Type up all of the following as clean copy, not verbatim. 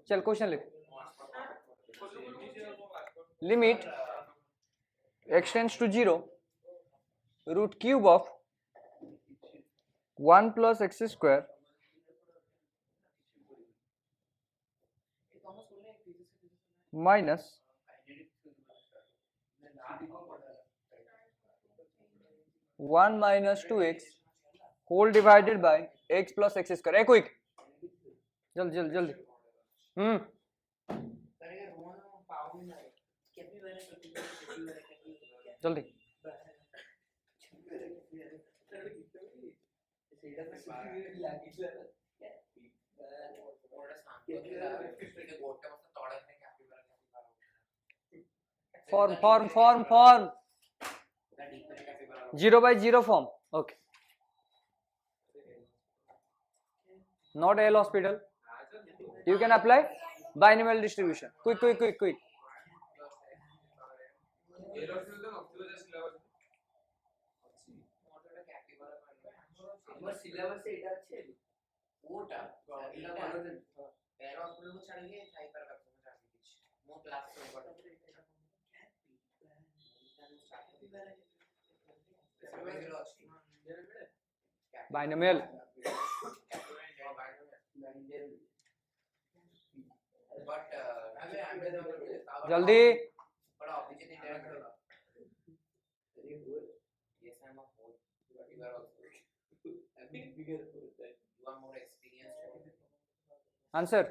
चल क्वेश्चन लिख. Limit x tends to 0 root cube of 1 plus x square minus 1 minus 2x whole divided by x plus x square. Quick जल्दी जल्दी जल्दी. जल्दी. Form form form form 0 by 0 form. Okay. Not L hospital. You can apply binomial distribution. Quick, quick, quick, quick. Binomial. जल्दी. Answer.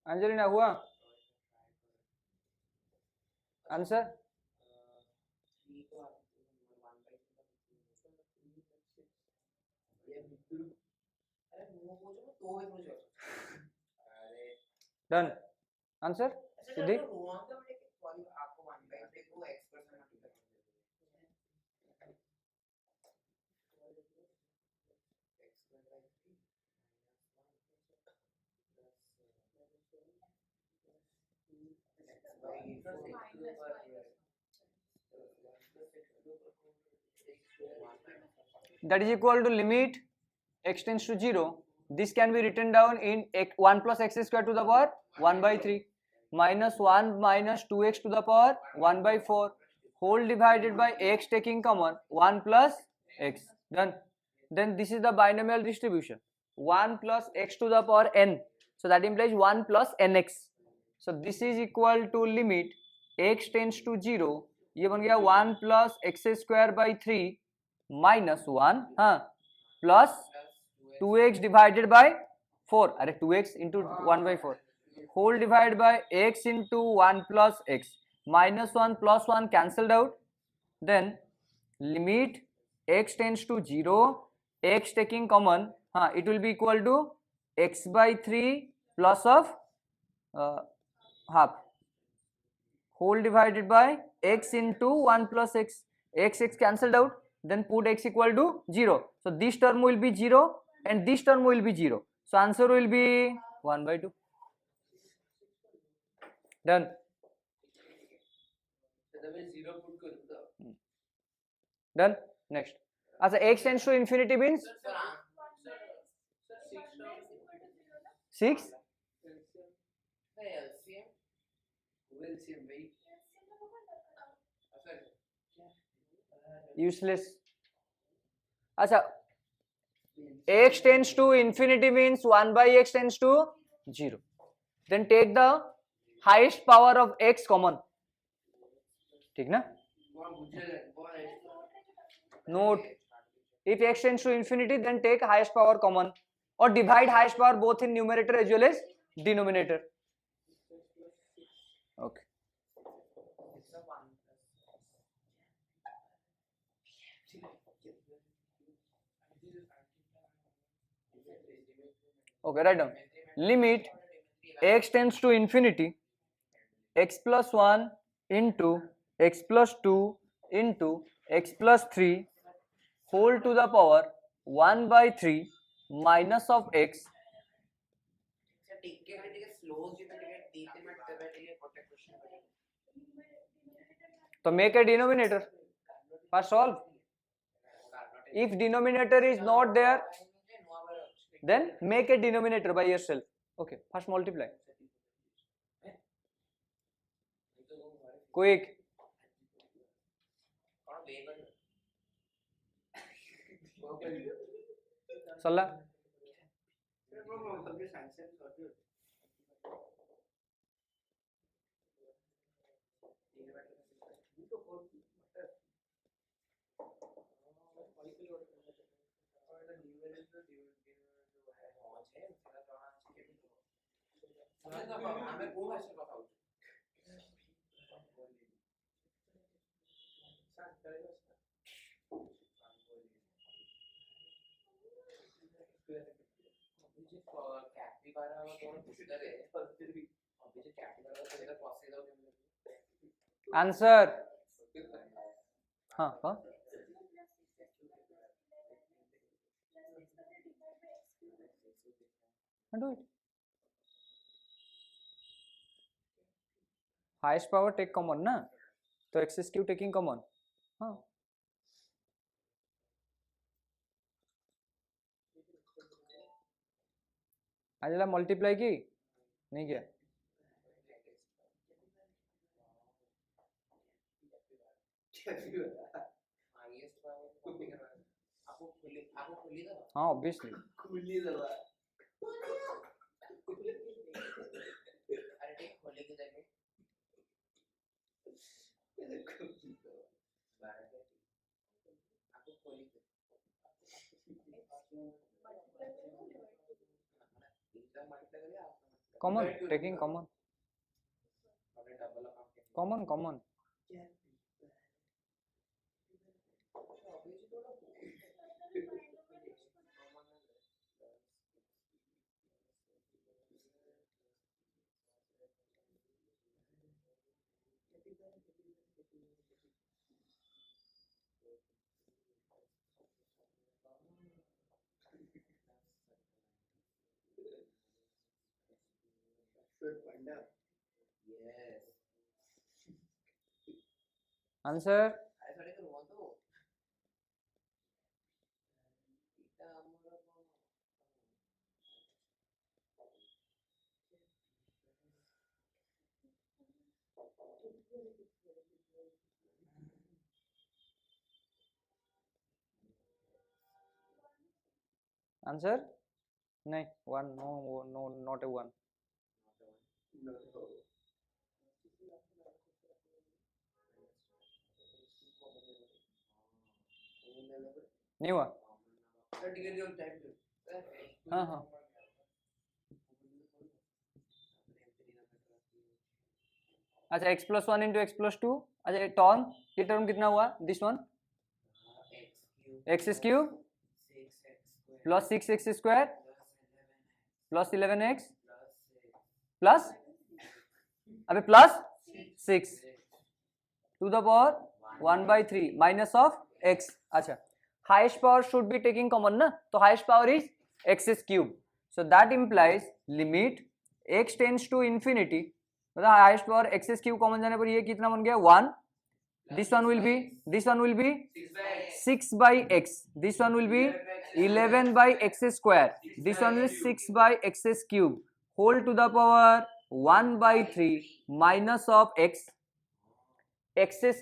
Angelina हुआ answer. Done. Answer Siddhi. That is equal to limit x tends to 0. This can be written down in 1 plus x square to the power 1 by 3 minus 1 minus 2x to the power 1 by 4 whole divided by x taking common 1 plus x. Done. Then this is the binomial distribution 1 plus x to the power n. So that implies 1 plus nx. So this is equal to limit x tends to 0. ये बन गया 1 plus x square by 3 minus 1 plus 2x divided by 4. अरे 2x into 1 by 4 whole divided by x into 1 plus x minus 1 plus 1 cancelled out. Then limit x tends to 0, x taking common, it will be equal to x by 3 plus of half whole divided by x into 1 plus x. X cancelled out. Then put x equal to 0. So this term will be 0 and this term will be 0. So answer will be 1 by 2. Done. Done. Next. As x tends to infinity means 6. Useless. अच्छा, x tends to infinity means 1 by x tends to 0. Then take the highest power of x common. ठीक ना? Note. If x tends to infinity, then take highest power common or divide highest power both in numerator as well as denominator. Okay. Okay, write down. Limit x tends to infinity, x plus 1 into x plus 2 into x plus 3 whole to the power 1 by 3 minus of x. So make a denominator. First solve. If denominator is not there, then make a denominator by yourself. Okay, first multiply. Quick. Salah. Answer. हाँ do it. Highest power take common ना, तो x Q taking common. हाँ आज multiply की नहीं किया. हाँ obviously. Common taking common common common. Answer. Answer नहीं. One. No no not a one. नहीं हुआ. हाँ हाँ अच्छा x plus one into x plus two. अच्छा टर्म ये टर्म कितना हुआ. This one x cube plus 6x square plus 11x plus अबे plus 6 to the power 1/3 minus of x. अच्छा highest power should be taking common ना, तो highest power is x cube. So that implies limit x tends to infinity, मतलब highest power x cube common जाने पर ये कितना बन गया 1. this one will be 6 by x, this one will be 11 by x square, this one is 6 by x cube whole to the power 1/3 minus of x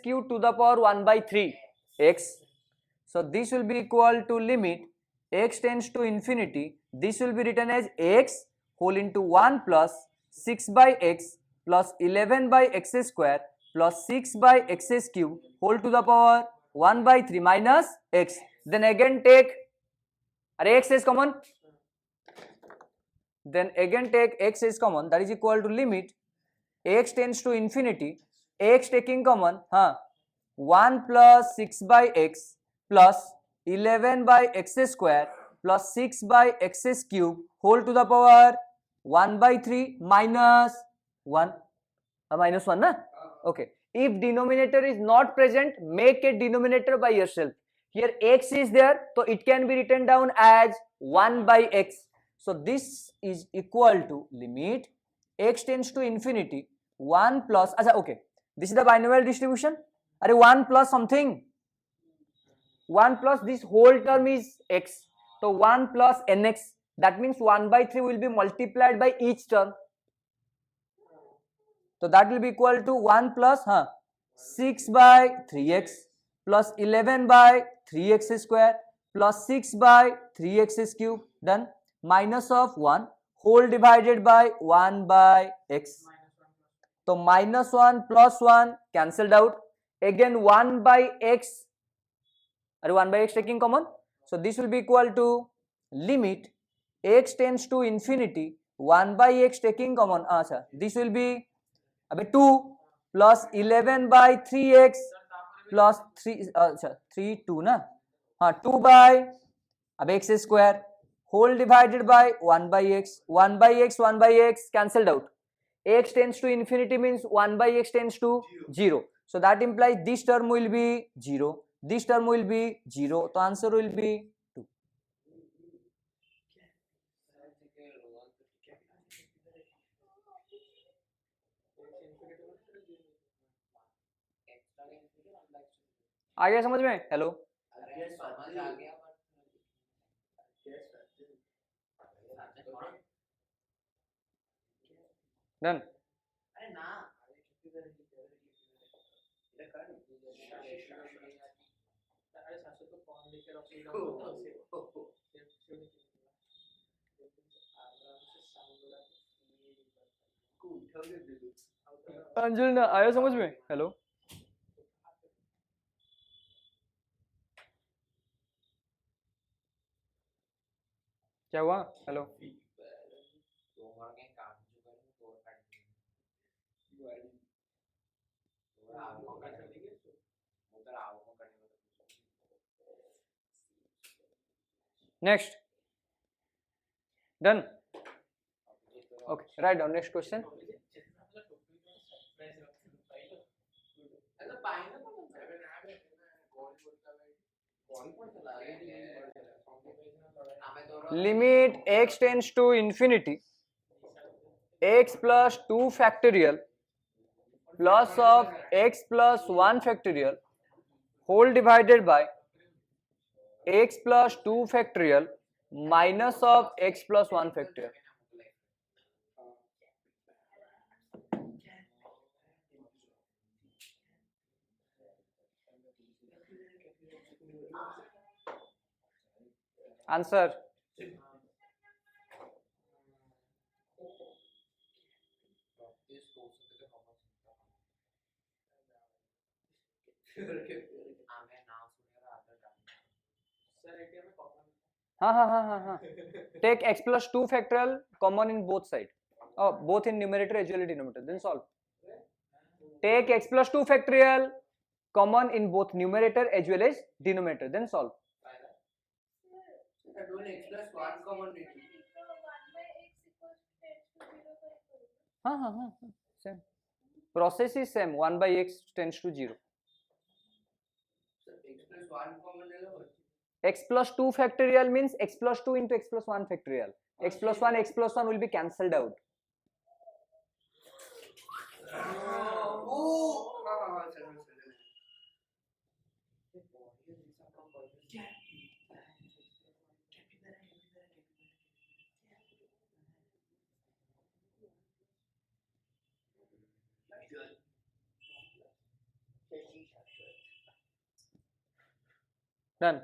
cube to the power 1/3 x. So this will be equal to limit x tends to infinity, this will be written as x whole into 1 plus 6 by x plus 11 by x square plus 6 by x cube whole to the power 1/3 minus x. Then again take x is common, then again take x is common, that is equal to limit x tends to infinity, x taking common 1 plus 6 by x plus 11 by x square plus 6 by x cube whole to the power 1/3 minus 1. Minus 1 na? Okay. If denominator is not present, make a denominator by yourself. Here x is there, so it can be written down as 1 by x. So this is equal to limit x tends to infinity 1 plus okay, this is the binomial distribution. 1 plus something, 1 plus this whole term is x, so 1 plus nx, that means 1 by 3 will be multiplied by each term. So that will be equal to 1 plus 6 by 3x plus 11 by 3x square plus 6 by 3x cube. Done. Minus of 1 whole divided by 1 by x. So minus 1 plus 1 cancelled out. Again 1 by x. Are 1 by x taking common? So this will be equal to limit x tends to infinity 1 by x taking common. This will be 2 plus 11 by 3x plus 3 2 na 2 by x square whole divided by 1 by x. 1 by x cancelled out. X tends to infinity means 1 by x tends to 0. So that implies this term will be 0. This term will be 0. So answer will be 2. आ गया समझ में? Hello done. Anjali ना आया समझ में? Hello क्या हुआ? Hello next. Done. Okay write down next question. Limit x tends to infinity x plus 2 factorial plus of x plus 1 factorial whole divided by x plus 2 factorial minus of x plus 1 factorial. Answer. हाँ. Take x plus 2 factorial common in both sides. Both in numerator as well as denominator. Then solve. Take x plus 2 factorial common in both numerator as well as denominator. Then solve. हाँ. Same. Process is same. 1 by x tends to 0. X plus 2 factorial means x plus 2 into x plus 1 factorial. X plus 1 will be cancelled out. Done.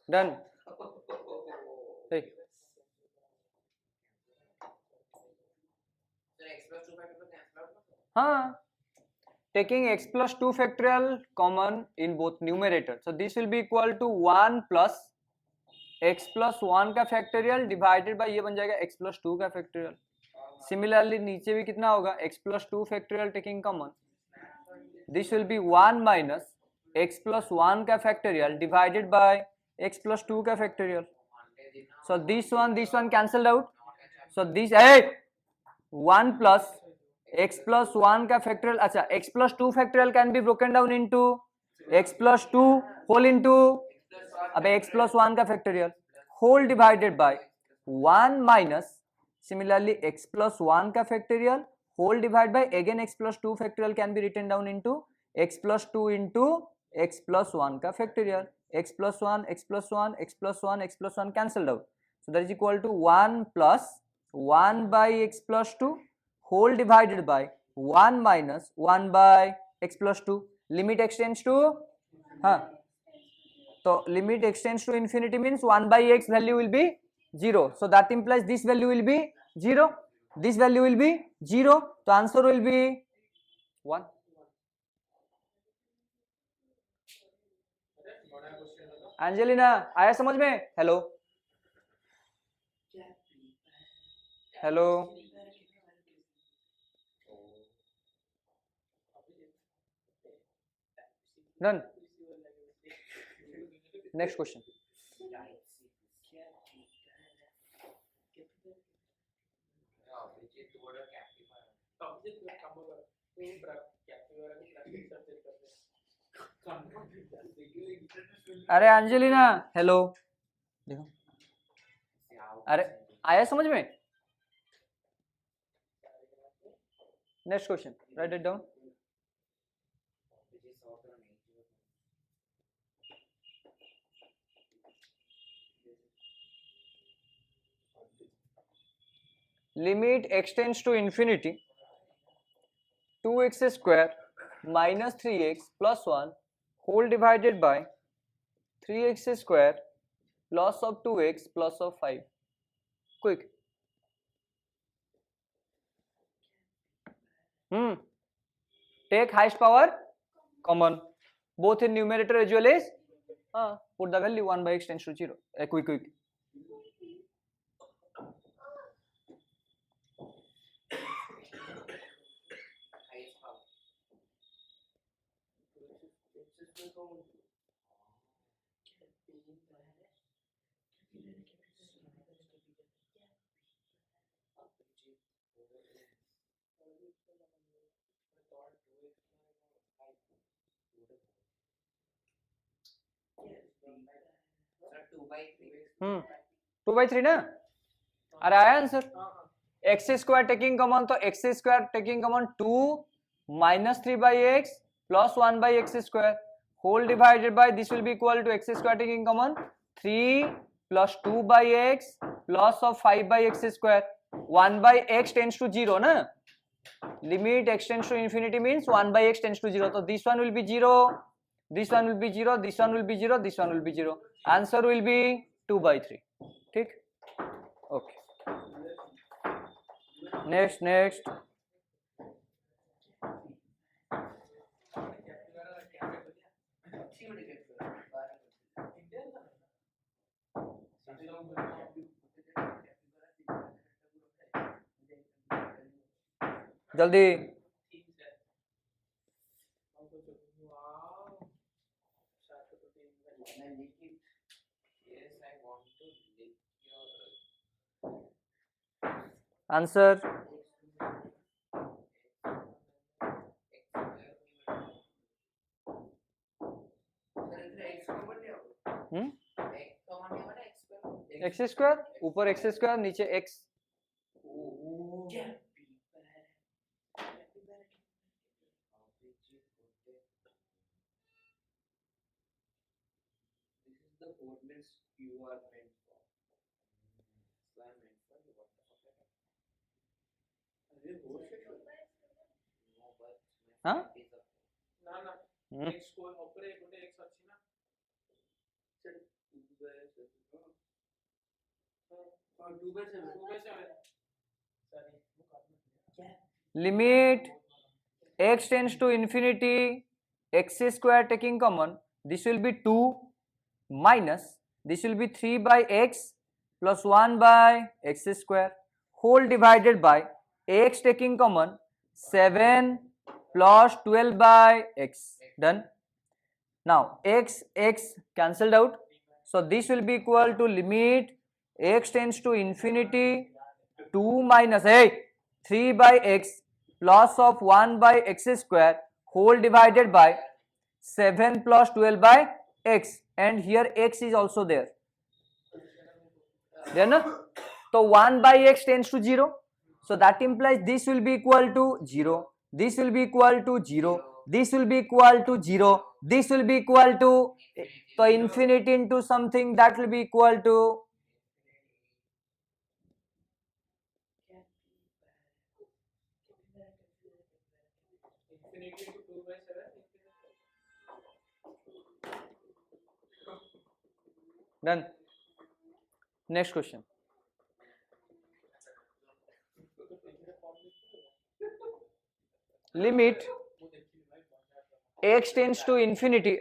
Done. Hey. Taking x plus 2 factorial common in both numerator. So this will be equal to 1 plus x plus 1 का factorial divided by ये बन जाएगा x plus 2 का factorial. Similarly नीचे भी कितना होगा? x plus 2 factorial taking common. This will be 1 minus x plus 1 का factorial divided by x plus 2 का factorial. So this one cancelled out. So this 1 plus x plus 1 का factorial. अच्छा, x plus 2 factorial can be broken down into x plus 2 whole into अबे x plus 1 का factorial. whole divided by 1 minus similarly x plus 1 का factorial whole divided by again x plus 2 factorial can be written down into x plus 2 into x plus 1 का factorial, x plus 1 x plus 1 x plus 1 x plus 1 cancelled out, so that is equal to 1 plus 1 by x plus 2 whole divided by 1 minus 1 by x plus 2. Limit extends to so limit extends to infinity means 1 by x value will be 0, so that implies this value will be 0, this value will be 0, so answer will be 1. Angelina आया समझ में? Hello hello done. Next question. अरे Angelina hello देखो, अरे आया समझ में? Next question, right it down. Limit x tends to infinity 2x square minus 3x plus 1 whole divided by 3x square plus of 2x plus of 5. Quick. Take highest power common both in numerator as well as put the value 1 by x tends to 0. Quick. Two by three ना. अरे आया answer. X square taking common, तो x square taking common 2 minus 3 by x plus 1 by x square whole divided by this will be equal to x square taking common 3 plus 2 by x plus of 5 by x square. 1 by x tends to 0 na. Limit x tends to infinity means 1 by x tends to 0, so this one will be 0, this one will be 0, this one will be 0, this one will be 0. Answer will be 2 by 3. ठीक. Okay. Next. जल्दी. Answer. X square ऊपर x square नीचे x. हाँ limit x tends to infinity x square taking common, this will be 2 minus this will be 3 by x plus 1 by x square whole divided by x taking common 7 plus 12 by x. Done. Now x cancelled out, so this will be equal to limit x tends to infinity 2 minus 3 by x plus of 1 by x square whole divided by 7 plus 12 by x, and here x is also there. There ना, तो 1 by x tends to 0, so that implies this will be equal to 0, this will be equal to 0, this will be equal to 0, this will be equal to, so infinity into something that will be equal to done. Next question. Limit x tends to infinity,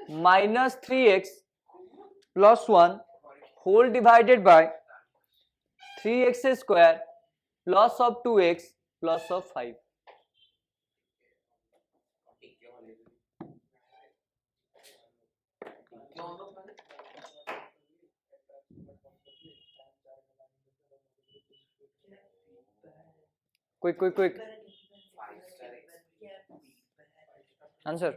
minus 3x plus 1 whole divided by 3x square plus of 2x plus of 5. Quick. Answer.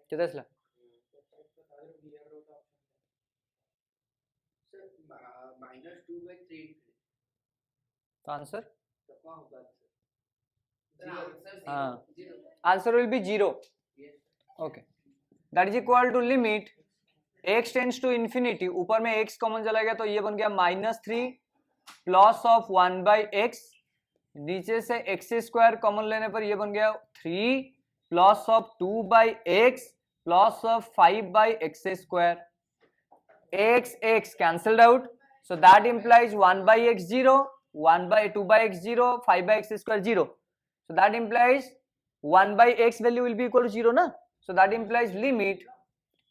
किती असला तो answer हाँ, answer will be 0. Okay, that is equal to limit x tends to infinity, ऊपर में x common चला गया तो ये बन गया -3 प्लस ऑफ 1 बाई एक्स, नीचे से एक्स स्क्वायर कॉमन लेने पर ये बन गया 3 plus of 2 by x plus of 5 by x square, x cancelled out, so that implies 1 by x 0, 1 by 2 by x 0, 5 by x square 0, so that implies 1 by x value will be equal to 0 na, so that implies limit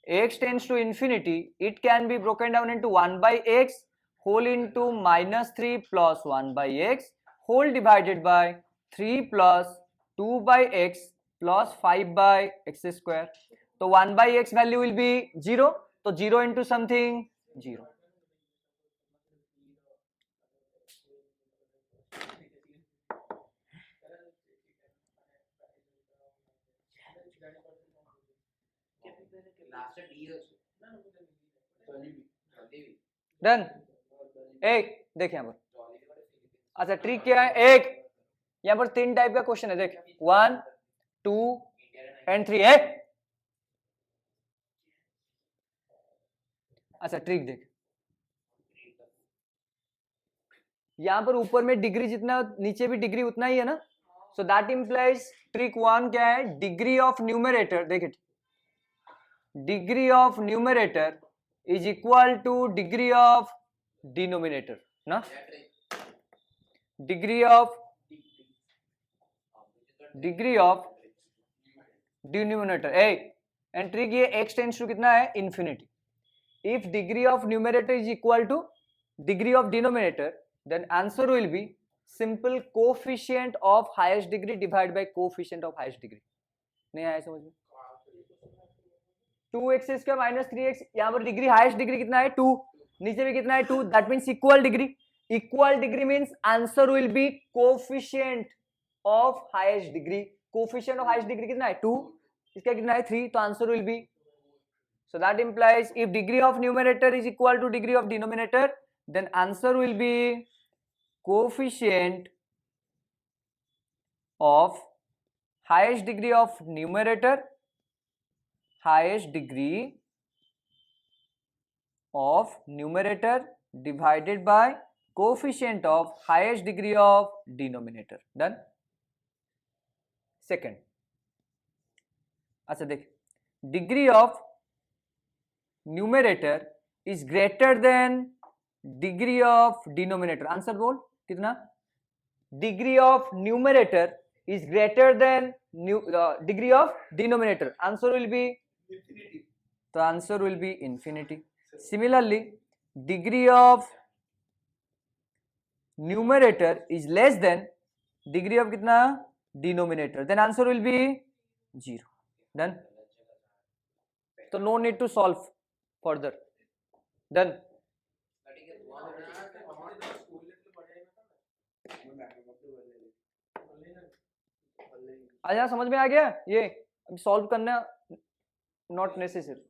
x tends to infinity, it can be broken down into 1 by x whole into -3 plus 1 by x whole divided by 3 plus 2 by x plus 5 by x square. So 1 by x value will be 0, so 0 into something 0. Done. एक देख यहाँ पर, अच्छा trick क्या है, एक यहाँ पर 3 टाइप का क्वेश्चन है, देख 1 2 एंड 3 है. अच्छा ट्रिक देख, यहाँ पर ऊपर में डिग्री जितना, नीचे भी डिग्री उतना ही है ना, सो दैट इंप्लाइज ट्रिक 1 क्या है, डिग्री ऑफ न्यूमरेटर, देख it, degree of numerator is equal to degree of denominator ना, degree of denominator and trick ये x टेंड्स टू कितना है, infinity. If degree of numerator is equal to degree of denominator, then answer will be simple coefficient of highest degree divided by coefficient of highest degree. नहीं आया समझ में, 2x square minus 3x, यहाँ पर degree highest degree कितना है 2, नीचे भी कितना है 2, that means equal degree. Equal degree means answer will B coefficient of highest degree. Coefficient of highest degree कितना है 2, इसका कितना है 3, तो answer will B, so that implies if degree of numerator is equal to degree of denominator, then answer will be coefficient of highest degree of numerator, highest degree of numerator divided by coefficient of highest degree of denominator. Done. Second, अच्छा देख, degree of numerator is greater than degree of denominator. Answer बोल कितना, degree of numerator is greater than degree of denominator, answer will be infinity, तो answer will be infinity. Similarly, degree of numerator is less than degree of कितना denominator, then answer will be 0. Done. So no need to solve further. Done. आया समझ में आ गया? ये solve करना not necessary.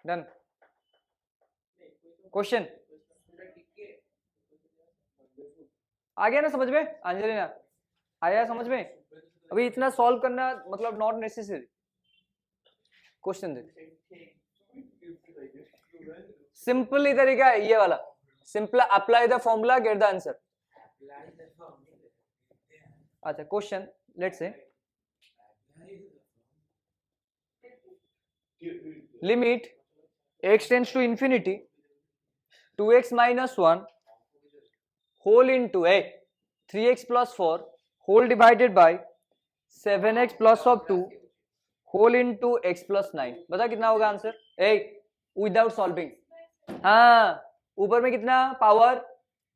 Done. Question आ गया ना समझ में अंजलिना? आया समझ में? अभी इतना सॉल्व करना मतलब नॉट नेसेसरी. क्वेश्चन देख, सिंपली तरीका है ये वाला. Simple apply the formula, get the answer. अच्छा question let's say limit x tends to infinity 2x minus 1 whole into a 3x plus 4 whole divided by 7x plus of 2 whole into x plus 9. बता कितना होगा answer? ए without solving. हाँ, ऊपर में कितना power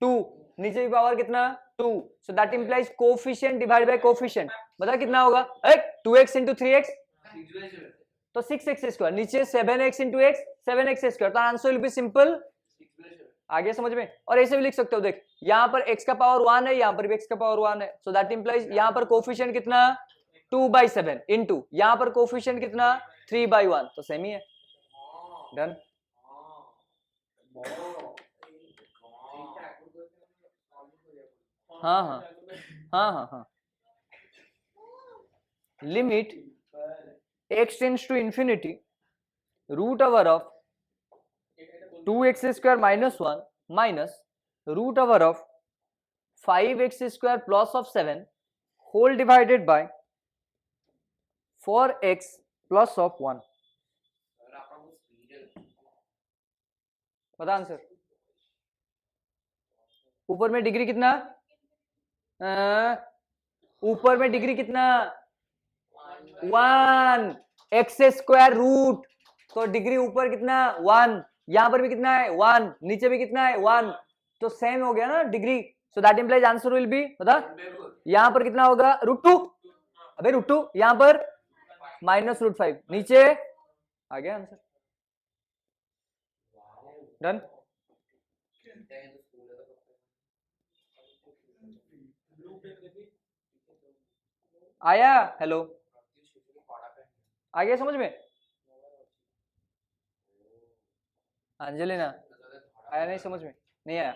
2, नीचे भी पावर कितना 2, so that implies coefficient divide by coefficient. बता कितना होगा? 2x into 3x तो 6x स्क्वायर, नीचे 7x into x 7x square. तो आंसर विल बी सिंपल. आगे समझ में? और ऐसे भी लिख सकते हो, देख यहाँ पर x का पावर 1 है, यहाँ पर भी x का पावर 1 है, सो दैट इंप्लाइज यहाँ पर कोफिशिएंट कितना 2/7 इनटू यहाँ पर कोफिशिएंट कितना 3/1, तो सेम ही है. डन. हाँ हाँ हाँ हाँ हाँ. Limit x tends to infinity root over of 2x square minus 1 minus root over of 5x square plus of 7 whole divided by 4x plus of 1. बता आंसर. ऊपर में डिग्री कितना? ऊपर में डिग्री कितना? 1. एक्स स्क्वायर रूट, तो degree ऊपर कितना 1, यहाँ पर भी कितना है 1, नीचे भी कितना है 1, तो सेम हो गया ना degree. So that implies answer will B, बता यहाँ पर कितना होगा √2. अबे √2, यहाँ पर -√5, नीचे आ गया आंसर. डन. आया? हेलो, आ गया समझ में? अंजलिना आया नहीं समझ में? नहीं आया?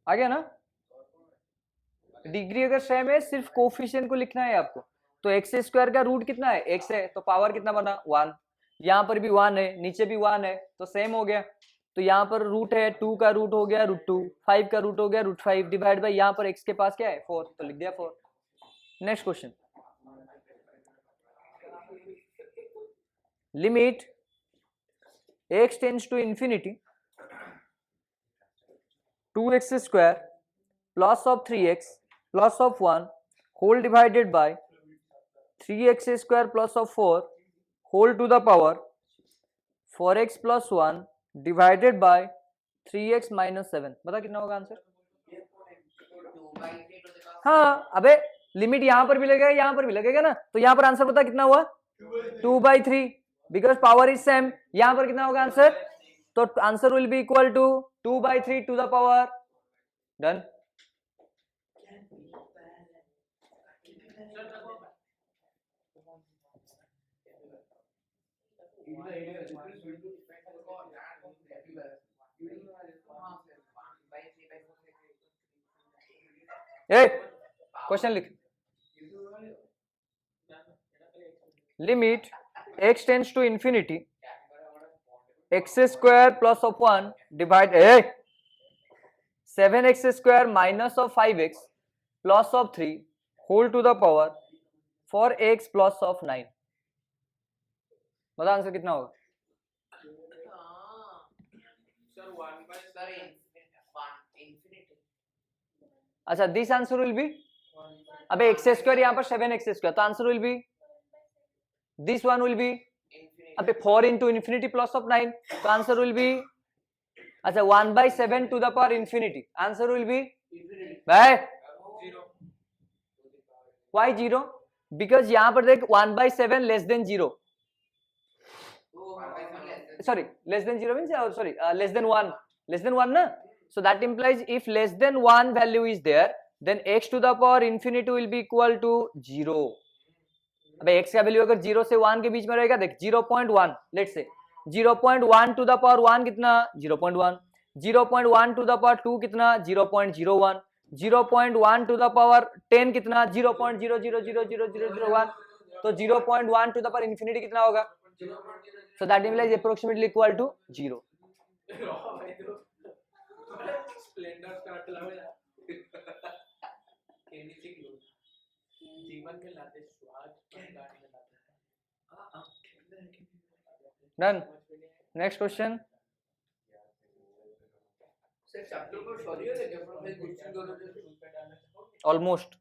आ गया ना? डिग्री अगर सेम है, सिर्फ कोफिशिएंट को लिखना है आपको. तो एक्स स्क्वायर का रूट कितना है? x है, तो पावर कितना बना 1, यहाँ पर भी 1 है, नीचे भी 1 है, तो सेम हो गया. तो यहाँ पर रूट है 2 का रूट हो गया √2, 5 का रूट हो गया √5 डिवाइड बाय यहाँ पर x के पास क्या है 4, तो लिख दिया 4. Next question. Limit x tends to infinity 2x square plus of 3x plus of 1 whole divided by 3x square plus of 4 whole to the power 4x plus 1 divided by 3x minus 7. बता कितना होगा answer? हाँ, अबे limit यहाँ पर भी लगेगा, यहाँ पर भी लगेगा ना, तो यहाँ पर आंसर बता कितना हुआ 2/3, बिकॉज पावर इज सेम. यहाँ पर कितना होगा आंसर? तो answer will be equal to 2/3 to the power. Done. Question लिख. Limit x tends to infinity x square plus of 1 divide 7x square minus of 5x plus of 3 whole to the power 4x plus of 9. बता answer कितना होगा? अच्छा, this answer will B, अबे x square यहाँ पर 7x square, तो answer will B this one will be, अबे 4 into infinity plus of 9, तो आंसर विल बी, अच्छा 1/7 to the power infinity, answer will B भाई why 0? because यहाँ पर देख 1/7 less than 0, sorry less than 0 means sorry less than 1 na, so that implies if less than 1 value is there then x to the power infinity will be equal to 0. अबे x का value अगर 0 से 1 के बीच में रहेगा देख 0.1 let's say 0.1 to the power 1 कितना 0.1, 0.1 to the power 2 कितना 0.01, 0.1 टू द पावर 10 कितना 0.000001, तो 0.1 टू द पावर इंफिनिटी कितना होगा, so that implies approximately equal to 0. Done. Next question. Almost.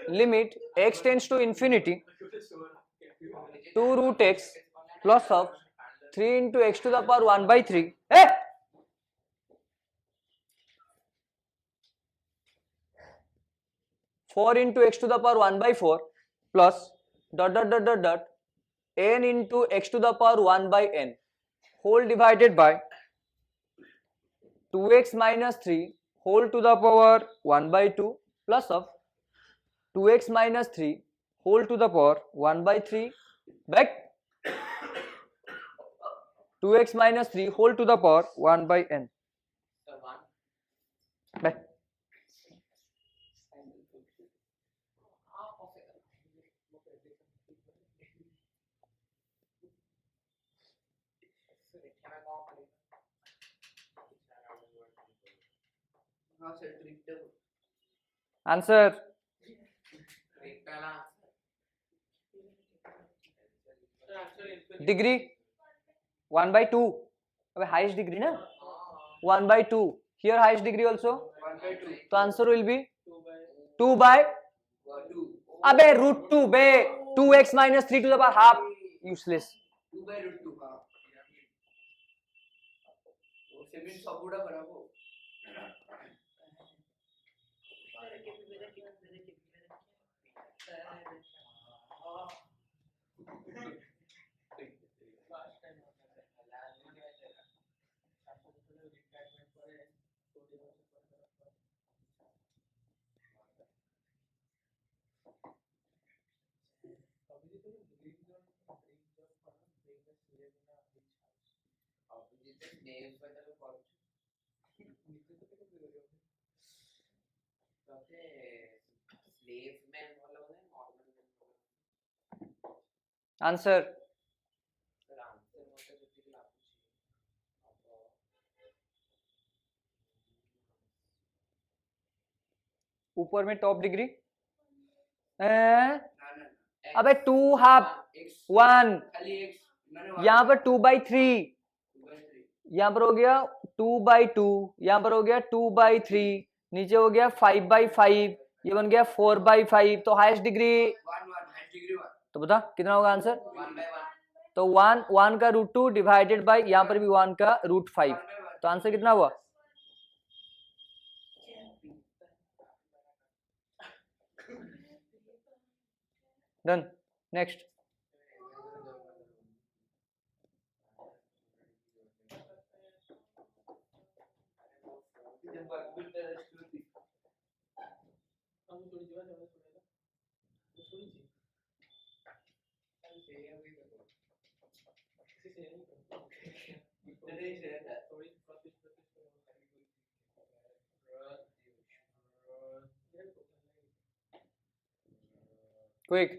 Limit x tends to infinity 2 root x plus of 3 into x to the power 1/3. Hey! 4 into x to the power 1/4 plus dot dot dot dot dot n into x to the power 1/n whole divided by 2x minus 3 whole to the power 1/2 plus of 2x minus 3 whole to the power 1/3 back 2x minus 3 whole to the power 1/n back. Answer. Degree 1/2. अबे highest degree ना 1/2. Here highest degree also. तो answer will be 2/2. अबे root 2 bay 2x minus 3 to the power half. Useless. 2/2 हाँ. Answer. ऊपर में top degree अबे 2 half 1 यहाँ पर 2/3 यहाँ पर हो गया 2/2 यहाँ पर हो गया 2/3 नीचे हो गया 5/5 ये बन गया 4/5 तो हाईएस्ट डिग्री तो बता कितना होगा आंसर 1/1 तो 1 का √2 डिवाइडेड बाय यहाँ पर भी 1 का √5 तो आंसर कितना हुआ डन. नेक्स्ट. Quick.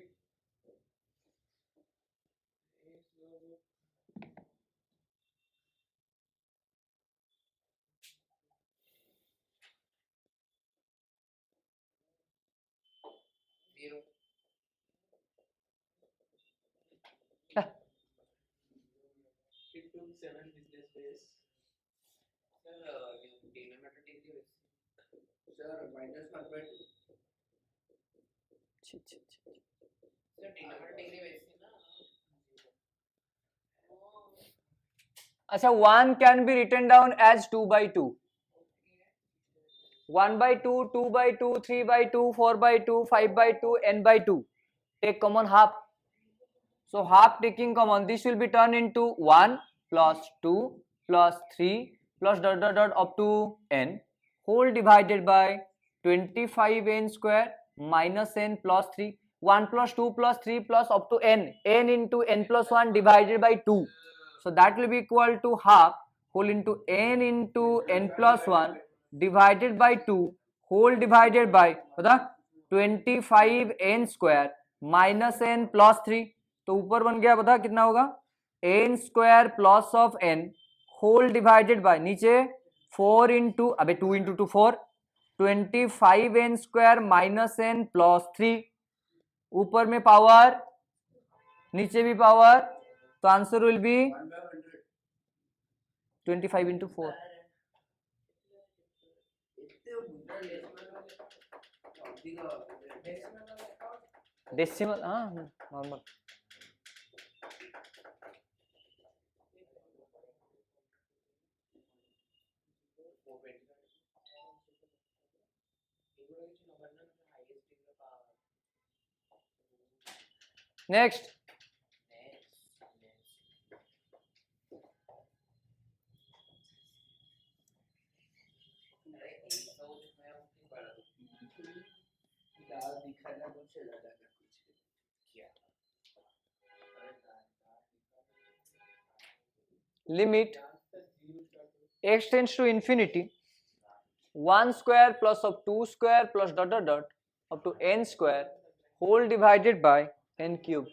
अच्छा 1 can be written down as 2/2, 1/2, 2/2, 3/2, 4/2, 5/2, n/2. Take common half. So half taking common, this will be turned into 1 plus 2 plus 3 plus dot dot dot up to n whole divided by 25n square minus n plus 3. 1 plus 2 plus 3 plus up to n into n plus 1 divided by 2. So that will be equal to half whole into n plus 1 divided by 2 whole divided by 25n square minus n plus 3. तो ऊपर बन गया पता कितना होगा n square plus of n whole divided by नीचे 4 into अबे 2 into 2 4 25n square minus n plus 3 ऊपर में पावर नीचे भी पावर तो answer will be 25 into 4 decimal हाँ normal next limit x tends to infinity 1 square plus of 2 square plus dot dot dot up to n square whole divided by n cube.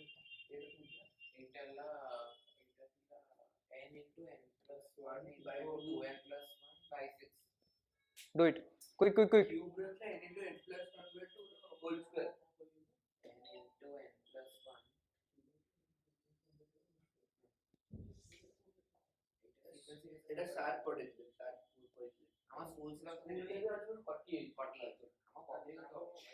Do it quick quick quick. এটা 7 পড়েছে 7 পড়েছে আমার school ছিল 48 48 আমার কবে তো এটা ওঠে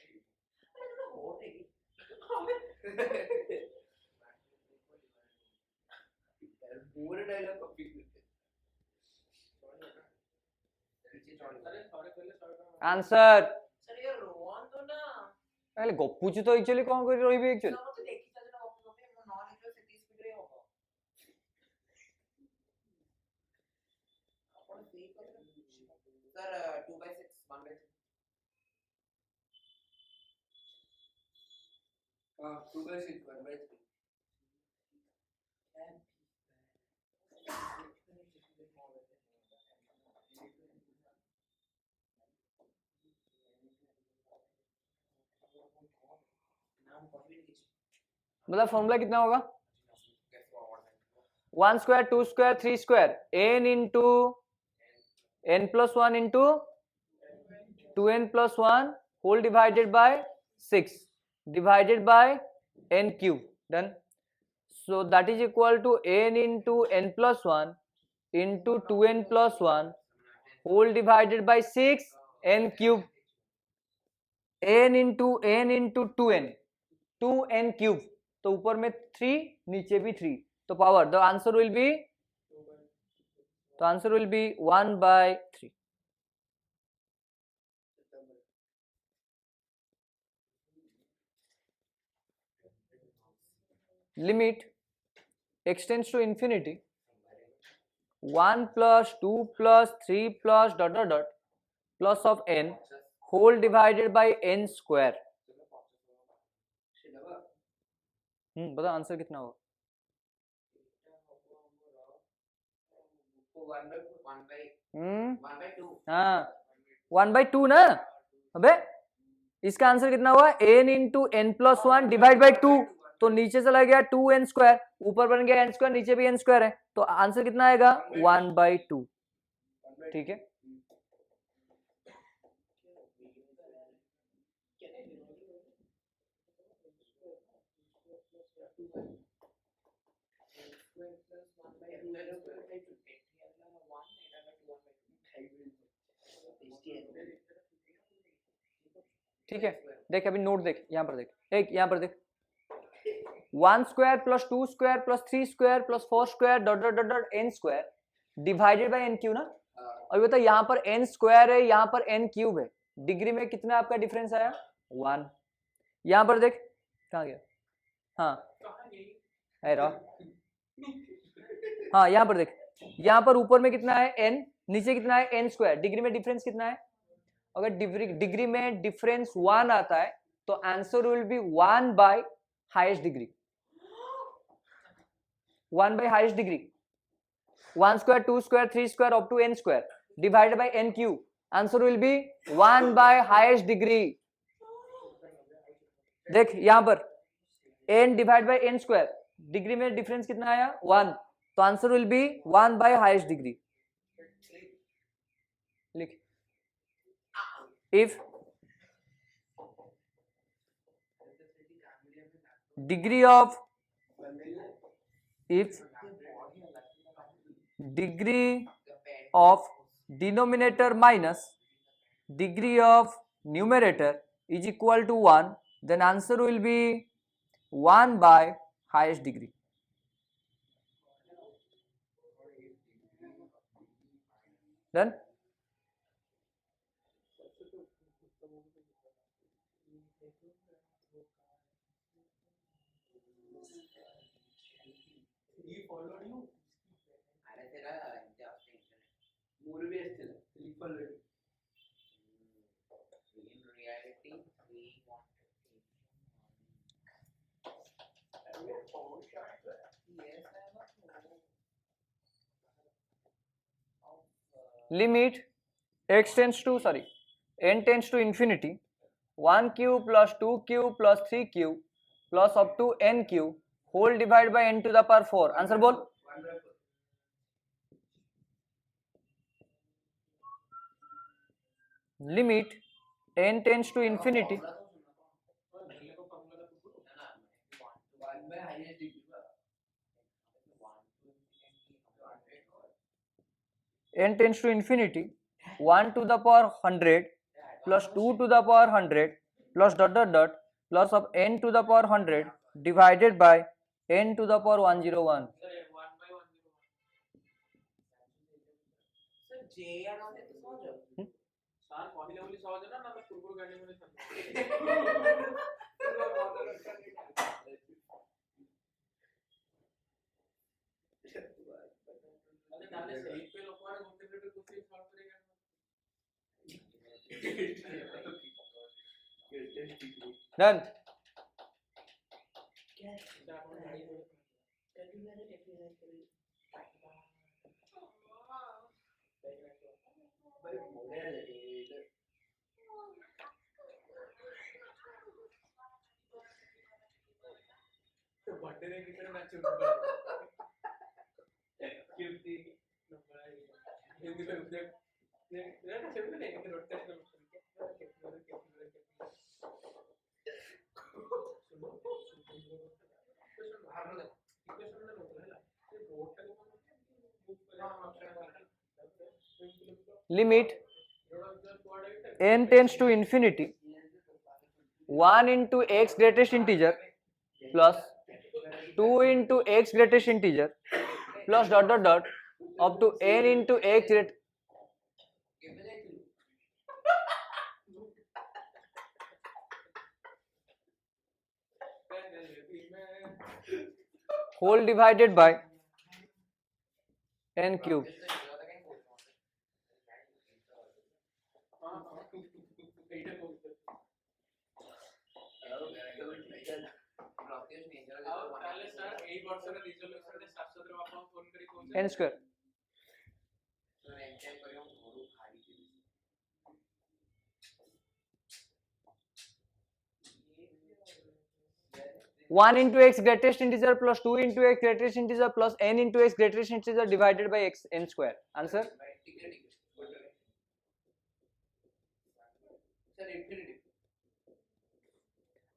पूरे डायलॉग कॉपी करते आंसर सर ये रोहन तो ना पहले गप्पुची तो एक्चुअली कौन कर रही है एक्चुअली तो देखी था ना गप्पू गप्पू मैं नॉन एक्चुअल से 30 स्पीड रे होगा अपन सही कर सर 2/6 1/6 हां 2/6 1/3 मतलब फॉर्मूला कितना होगा 1 square 2 square 3 square n into n plus 1 into 2n plus 1 whole divided by 6 divided by n cube. Done. So that is equal to n into n plus 1 into 2n plus 1 whole divided by 6 n cube. n into 2n 2n cube. तो ऊपर में 3 नीचे भी 3 तो power the answer will B 1/3. Limit x tends to infinity 1 plus 2 plus 3 plus dot dot dot plus of n whole divided by n square. बता answer कितना होगा 1/2 हाँ 1/2 ना अबे इसका आंसर कितना हुआ n into n plus 1 divide by 2 तो नीचे चला गया 2n स्क्वायर ऊपर बन गया n स्क्वायर नीचे भी n स्क्वायर है तो आंसर कितना आएगा 1/2. ठीक है ठीक है देख अभी नोट देख यहाँ पर देख एक यहाँ पर देख 1 square plus 2 square plus 3 square plus 4 square dot dot dot dot n square divided by n cube ना। और बता यहाँ पर एन स्क्वायर है, यहाँ पर एन क्यूब है, डिग्री में कितना आपका डिफरेंस आया 1। यहाँ पर देख कहाँ गया, हाँ है रहा, हाँ यहाँ पर देख, यहाँ पर ऊपर में कितना है n, नीचे कितना है n स्क्वायर, डिग्री में डिफरेंस कितना है। अगर डिग्री में डिफरेंस 1 आता है तो answer will be 1 by highest degree, 1 by highest degree, 1 square 2 square 3 square up to n square divided by n cube, answer will be 1 by highest degree. देख यहाँ पर n divide by n square, degree में difference कितना आया 1, तो answer will be 1 by highest degree. लिख, if degree of denominator minus degree of numerator is equal to 1, then answer will be 1 by highest degree. Done? Limit x tends to n tends to infinity 1 cube plus 2 cube plus 3 cube plus up to n cube whole divided by n to the power 4. Answer बोल। Limit n tends to infinity n tends to infinity 1 to the power 100 plus 2 to the power 100 plus dot dot dot plus of n to the power 100 divided by n to the power 101. Done. Limit n tends to infinity 1 into x greatest integer plus 2 into x greatest integer plus dot dot dot up to n into x great whole divided by n cube. n square. One into x greatest integer plus 2 into x greatest integer plus n into x greatest integer divided by x n square. Answer?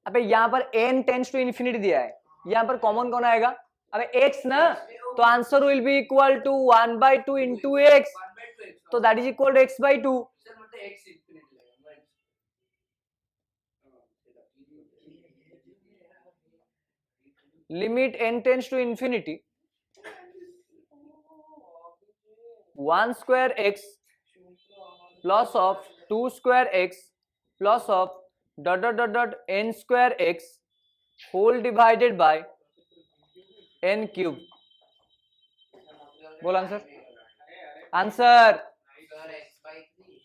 अबे यहाँ पर n tense to infinity दिया है, यहाँ पर common कौन आएगा, अबे x ना, तो answer will be equal to 1/2 into x, तो that is equal to x/2. Limit n tends to infinity 1 square x plus of 2 square x plus of dot dot dot dot n square x whole divided by n cube. बोल answer. Answer sir x/3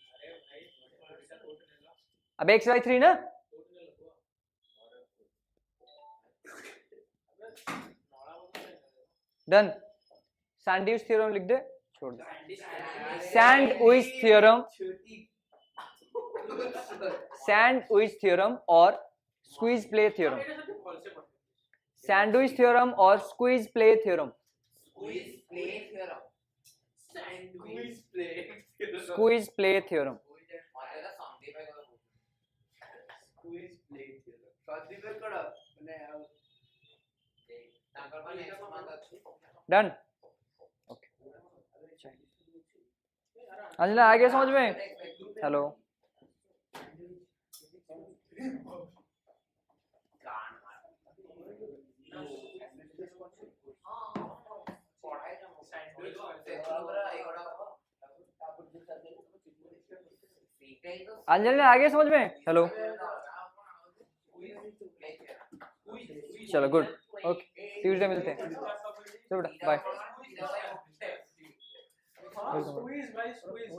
अब x/3 ना. Done. Sandwich theorem लिख दे. छोड़ दे. Sandwich theorem, sandwich theorem और squeeze play theorem. Sandwich theorem और squeeze play theorem. squeeze play theorem squeeze play squeeze play theorem. माझ्याला सांगते काय करा squeeze play theorem साधीवे करा म्हणजे तांकर पण एक मानतात. डन. ओके. अंजना आ गया समझ में. हेलो. अंजलि आ गया समझ में. हेलो. चलो गुड. ओके ट्यूसडे मिलते हैं. चलो बेटा बाय. Squeeze by squeeze.